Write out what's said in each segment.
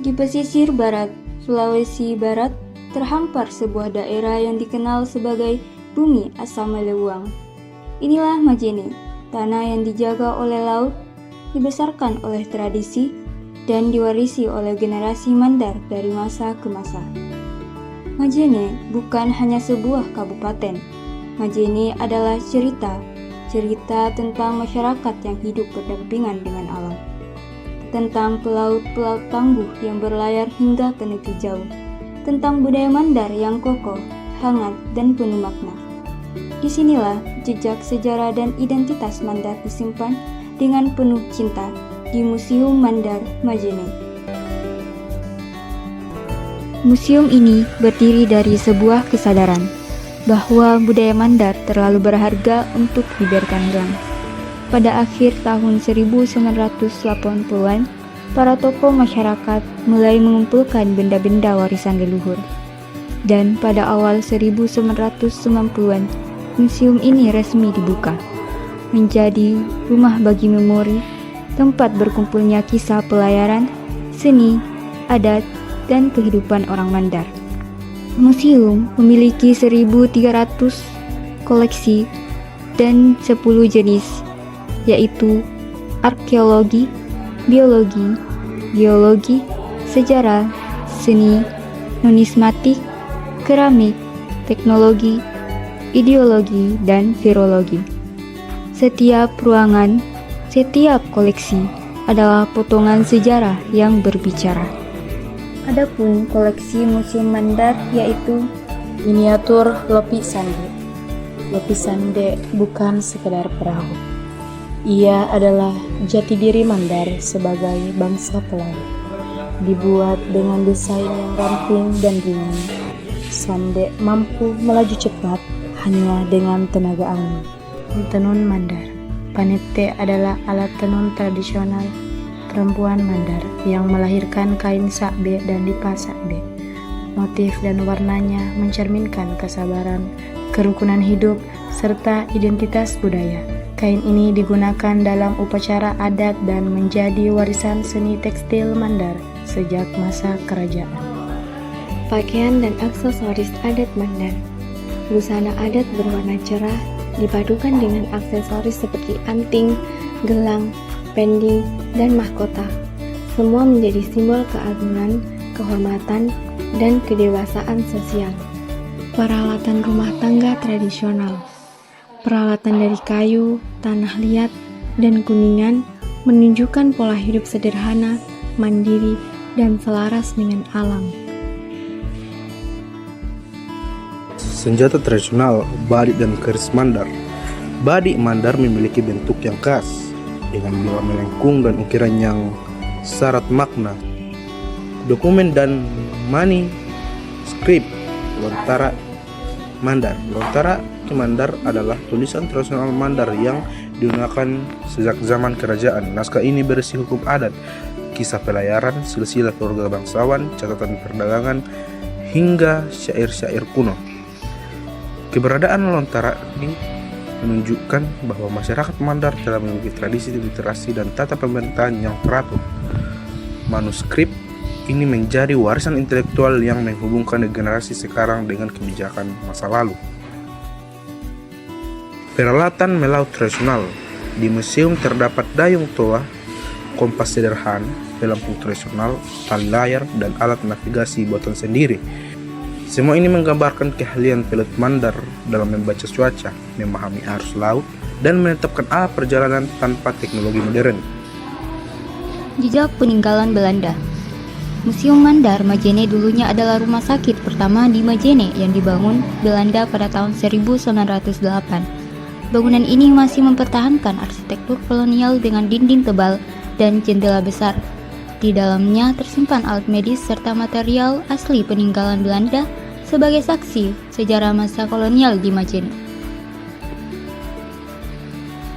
Di pesisir barat, Sulawesi Barat, terhampar sebuah daerah yang dikenal sebagai Bumi Asam Melewuang. Inilah Majene, tanah yang dijaga oleh laut, dibesarkan oleh tradisi, dan diwarisi oleh generasi Mandar dari masa ke masa. Majene bukan hanya sebuah kabupaten. Majene adalah cerita tentang masyarakat yang hidup berdampingan dengan alam. Tentang pelaut-pelaut tangguh yang berlayar hingga ke negeri jauh, tentang budaya Mandar yang kokoh, hangat, dan penuh makna. Disinilah jejak sejarah dan identitas Mandar disimpan dengan penuh cinta di Museum Mandar Majene. Museum ini berdiri dari sebuah kesadaran bahwa budaya Mandar terlalu berharga untuk dibiarkan hilang. Pada akhir tahun 1980-an, para tokoh masyarakat mulai mengumpulkan benda-benda warisan leluhur. Dan pada awal 1990-an, museum ini resmi dibuka, menjadi rumah bagi memori, tempat berkumpulnya kisah pelayaran, seni, adat, dan kehidupan orang Mandar. Museum memiliki 1.300 koleksi dan 10 jenis, yaitu arkeologi, biologi, geologi, sejarah, seni, numismatik, keramik, teknologi, ideologi, dan virologi. Setiap ruangan, setiap koleksi adalah potongan sejarah yang berbicara. Adapun koleksi Museum Mandar yaitu miniatur Lopi Sande. Lopi Sande bukan sekedar perahu. Ia adalah jati diri Mandar sebagai bangsa pelaut. Dibuat dengan desain yang ramping dan ringan, Sande mampu melaju cepat hanya dengan tenaga angin. Tenun Mandar. Panete adalah alat tenun tradisional perempuan Mandar yang melahirkan kain sakbe dan lipas sakbe. Motif dan warnanya mencerminkan kesabaran, kerukunan hidup, serta identitas budaya. Kain ini digunakan dalam upacara adat dan menjadi warisan seni tekstil Mandar sejak masa kerajaan. Pakaian dan aksesoris adat Mandar. Busana adat berwarna cerah dipadukan dengan aksesoris seperti anting, gelang, pending, dan mahkota. Semua menjadi simbol keagungan, kehormatan, dan kedewasaan sosial. Peralatan rumah tangga tradisional. Peralatan dari kayu, tanah liat, dan kuningan menunjukkan pola hidup sederhana, mandiri, dan selaras dengan alam. Senjata tradisional badik dan keris Mandar. Badik Mandar memiliki bentuk yang khas, dengan bilah melengkung dan ukiran yang syarat makna. Dokumen dan manuskrip Lontara Mandar. Lontara Mandar adalah tulisan tradisional Mandar yang digunakan sejak zaman kerajaan. Naskah ini berisi hukum adat, kisah pelayaran, silsilah keluarga bangsawan, catatan perdagangan, hingga syair-syair kuno. Keberadaan Lontara ini menunjukkan bahwa masyarakat Mandar telah memiliki tradisi literasi dan tata pemerintahan yang teratur. Manuskrip ini menjadi warisan intelektual yang menghubungkan generasi sekarang dengan kebijakan masa lalu. Peralatan melaut tradisional. Di museum terdapat dayung toa, kompas sederhana, pelampung tradisional, tali layar, dan alat navigasi buatan sendiri. Semua ini menggambarkan keahlian pilot Mandar dalam membaca cuaca, memahami arus laut, dan menetapkan arah perjalanan tanpa teknologi modern. Jejak peninggalan Belanda. Museum Mandar Majene dulunya adalah rumah sakit pertama di Majene yang dibangun Belanda pada tahun 1908. Bangunan ini masih mempertahankan arsitektur kolonial dengan dinding tebal dan jendela besar. Di dalamnya tersimpan alat medis serta material asli peninggalan Belanda sebagai saksi sejarah masa kolonial di Majene.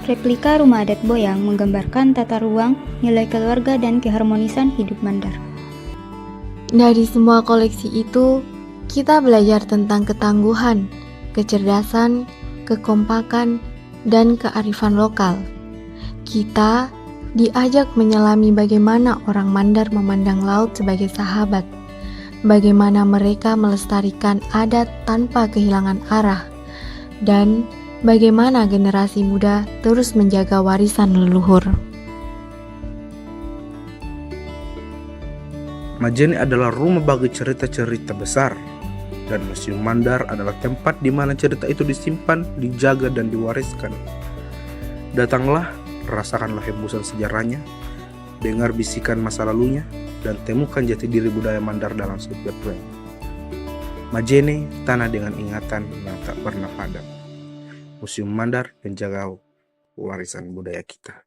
Replika rumah adat Boyang menggambarkan tata ruang, nilai keluarga, dan keharmonisan hidup Mandar. Dari semua koleksi itu, kita belajar tentang ketangguhan, kecerdasan, kekompakan, dan kearifan lokal. Kita Diajak menyelami bagaimana orang Mandar memandang laut sebagai sahabat, bagaimana mereka melestarikan adat tanpa kehilangan arah, dan bagaimana generasi muda terus menjaga warisan leluhur. Majene adalah rumah bagi cerita-cerita besar, dan Museum Mandar adalah tempat di mana cerita itu disimpan, dijaga, dan diwariskan. Datanglah, rasakanlah hembusan sejarahnya, dengar bisikan masa lalunya, dan temukan jati diri budaya Mandar dalam setiap pulau. Majene, tanah dengan ingatan yang tak pernah padam. Museum Mandar penjaga warisan budaya kita.